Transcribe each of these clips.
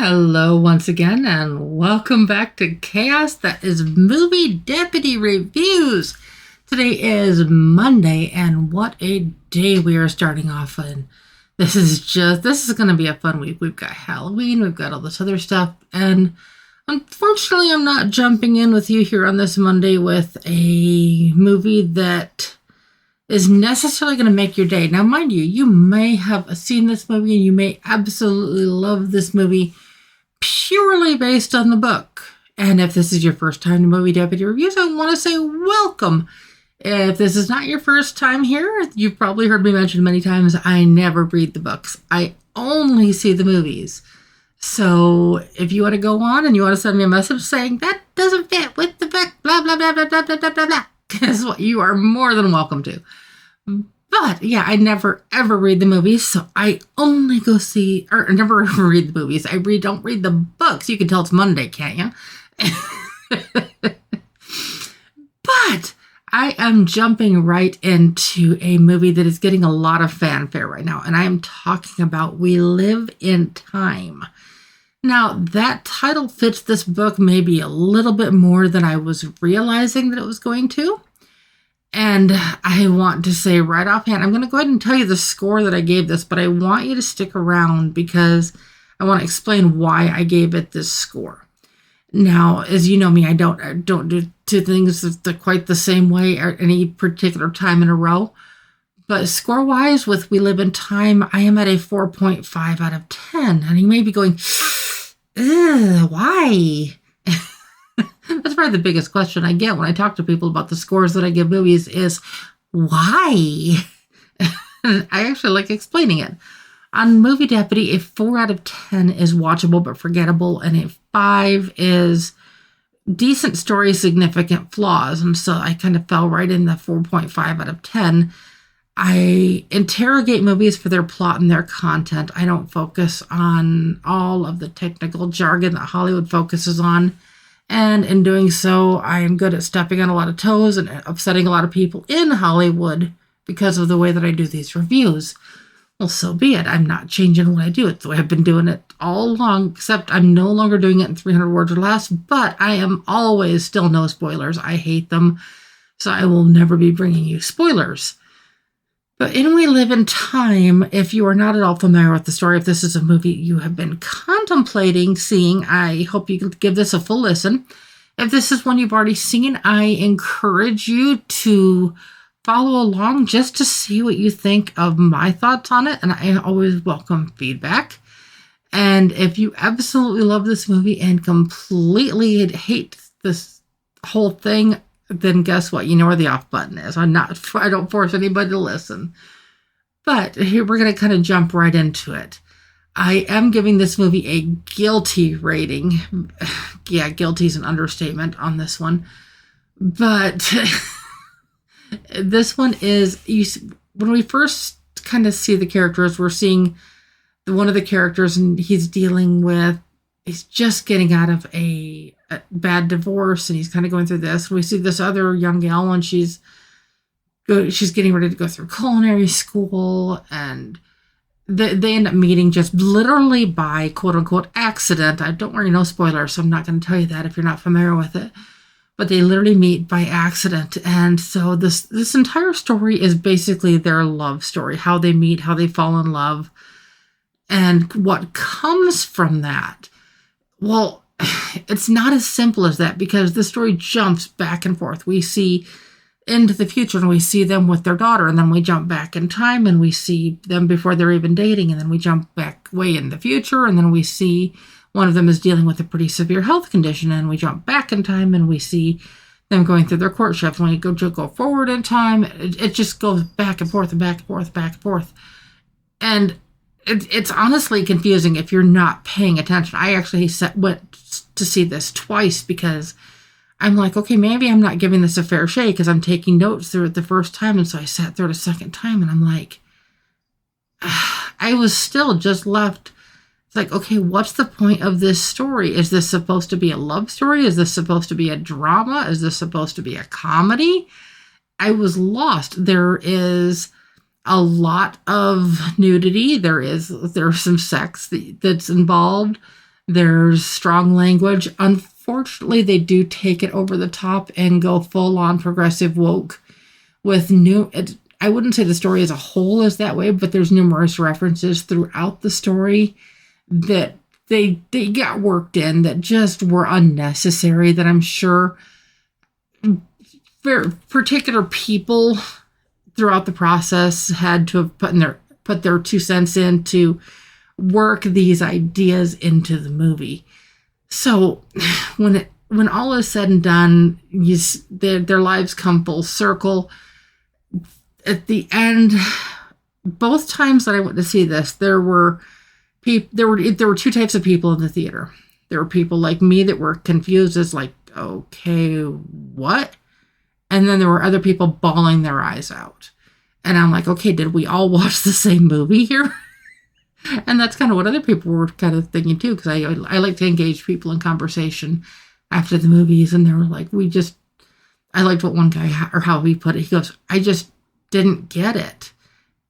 Hello once again, and welcome back to Chaos That is Movie Deputy Reviews. Today is Monday, and what a day we are starting off in. This is going to be a fun week. We've got Halloween, we've got all this other stuff, and unfortunately I'm not jumping in with you here on this Monday with a movie that is necessarily going to make your day. Now, mind you, you may have seen this movie and you may absolutely love this movie purely based on the book. And if this is your first time to Movie Deputy Reviews, I want to say welcome. If this is not your first time here, you've probably heard me mention many times, I never read the books. I only see the movies. So if you want to go on and you want to send me a message saying, that doesn't fit with the book, blah, blah, blah, blah, blah, blah, blah, blah, blah, guess what? You are more than welcome to. But yeah, I never ever read the movies, so I only go see, or never ever read the movies. I don't read the books. You can tell it's Monday, can't you? But I am jumping right into a movie that is getting a lot of fanfare right now, and I am talking about We Live in Time. Now, that title fits this book maybe a little bit more than I was realizing that it was going to. And I want to say right offhand, I'm going to go ahead and tell you the score that I gave this, but I want you to stick around because I want to explain why I gave it this score. Now, as you know me, I don't do two things quite the same way at any particular time in a row. But score-wise, with We Live in Time, I am at a 4.5 out of 10. And you may be going, why? That's probably the biggest question I get when I talk to people about the scores that I give movies is, why? I actually like explaining it. On Movie Deputy, a 4 out of 10 is watchable but forgettable, and a 5 is decent story, significant flaws. And so I kind of fell right in the 4.5 out of 10. I interrogate movies for their plot and their content. I don't focus on all of the technical jargon that Hollywood focuses on. And in doing so, I am good at stepping on a lot of toes and upsetting a lot of people in Hollywood because of the way that I do these reviews. Well, so be it. I'm not changing what I do. It's the way I've been doing it all along, except I'm no longer doing it in 300 words or less, but I am always still no spoilers. I hate them, so I will never be bringing you spoilers. But in We Live in Time, if you are not at all familiar with the story, if this is a movie you have been contemplating seeing, I hope you can give this a full listen. If this is one you've already seen, I encourage you to follow along just to see what you think of my thoughts on it, and I always welcome feedback. And if you absolutely love this movie and completely hate this whole thing, then guess what? You know where the off button is. I don't force anybody to listen. But here we're going to kind of jump right into it. I am giving this movie a guilty rating. Yeah, guilty is an understatement on this one. But this one is, when we first kind of see the characters, we're seeing one of the characters, and he's just getting out of a bad divorce, and he's kind of going through this. We see this other young gal, and she's getting ready to go through culinary school, and they end up meeting just literally by quote unquote accident. I don't worry, no spoilers, so I'm not going to tell you that if you're not familiar with it. But they literally meet by accident, and so this entire story is basically their love story, how they meet, how they fall in love, and what comes from that. Well, it's not as simple as that, because the story jumps back and forth. We see into the future, and we see them with their daughter, and then we jump back in time, and we see them before they're even dating, and then we jump back way in the future, and then we see one of them is dealing with a pretty severe health condition, and we jump back in time, and we see them going through their courtship. When we go forward in time, it just goes back and forth and back and forth, back and forth. And it's honestly confusing if you're not paying attention. I actually went to see this twice because I'm like, okay, maybe I'm not giving this a fair shake because I'm taking notes through it the first time. And so I sat through it a second time, and I'm like, I was still just left. It's like, okay, what's the point of this story? Is this supposed to be a love story? Is this supposed to be a drama? Is this supposed to be a comedy? I was lost. There is a lot of nudity. There's some sex that's involved. There's strong language. Unfortunately, they do take it over the top and go full on progressive woke with I wouldn't say the story as a whole is that way, but there's numerous references throughout the story that they got worked in that just were unnecessary, that I'm sure particular people throughout the process had to have put their 2 cents in to work these ideas into the movie. So when all is said and done, their lives come full circle. At the end, both times that I went to see this, there were 2 types of people in the theater. There were people like me that were confused as like, okay, what? And then there were other people bawling their eyes out. And I'm like, okay, did we all watch the same movie here? And that's kind of what other people were kind of thinking too, because I like to engage people in conversation after the movies, and they were like, I liked what one guy, or how he put it. He goes, I just didn't get it.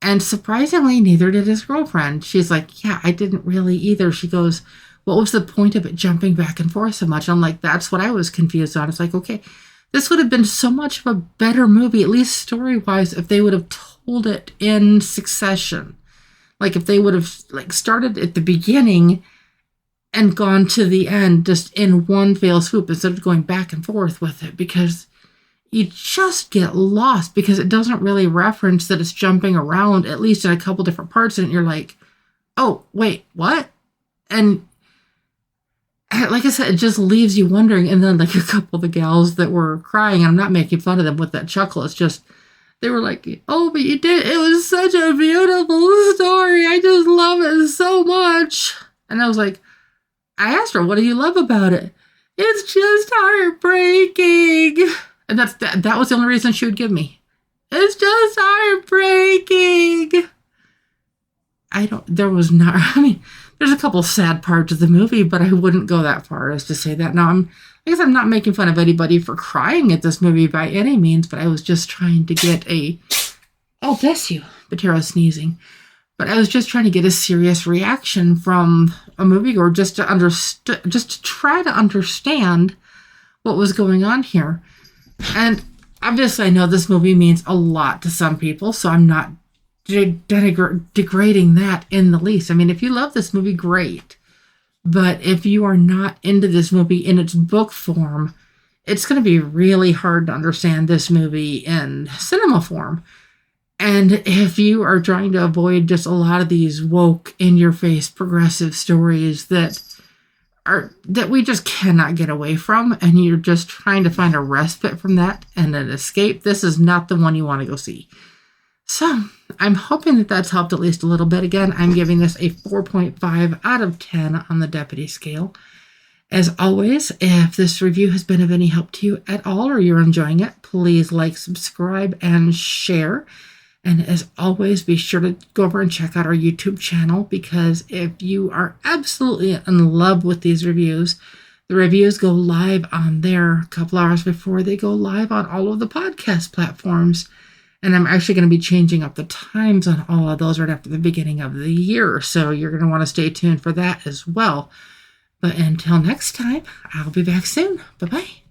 And surprisingly, neither did his girlfriend. She's like, yeah, I didn't really either. She goes, what was the point of it jumping back and forth so much? I'm like, that's what I was confused on. It's like, okay, this would have been so much of a better movie, at least story-wise, if they would have told it in succession. Like if they would have started at the beginning and gone to the end just in one fell swoop instead of going back and forth with it, because you just get lost because it doesn't really reference that it's jumping around, at least in a couple different parts, and you're like, oh, wait, what? And like I said, it just leaves you wondering. And then like a couple of the gals that were crying, and I'm not making fun of them with that chuckle, it's just, they were like, oh, but you did, it was such a beautiful story, I just love it so much. And I was like, I asked her, what do you love about it? It's just heartbreaking. And that was the only reason she would give me. It's just heartbreaking. There's a couple sad parts of the movie, but I wouldn't go that far as to say that. Now, I guess I'm not making fun of anybody for crying at this movie by any means, but I was just trying to get oh, bless you, Batero sneezing. But I was just trying to get a serious reaction from a moviegoer just to try to understand what was going on here. And obviously I know this movie means a lot to some people, so I'm not degrading that in the least. I mean, if you love this movie, great. But if you are not into this movie in its book form, it's going to be really hard to understand this movie in cinema form. And if you are trying to avoid just a lot of these woke, in-your-face, progressive stories that we just cannot get away from, and you're just trying to find a respite from that and an escape, this is not the one you want to go see. So I'm hoping that that's helped at least a little bit. Again, I'm giving this a 4.5 out of 10 on the deputy scale. As always, if this review has been of any help to you at all, or you're enjoying it, please like, subscribe, and share. And as always, be sure to go over and check out our YouTube channel, because if you are absolutely in love with these reviews, the reviews go live on there a couple hours before they go live on all of the podcast platforms. And I'm actually going to be changing up the times on all of those right after the beginning of the year. So you're going to want to stay tuned for that as well. But until next time, I'll be back soon. Bye-bye.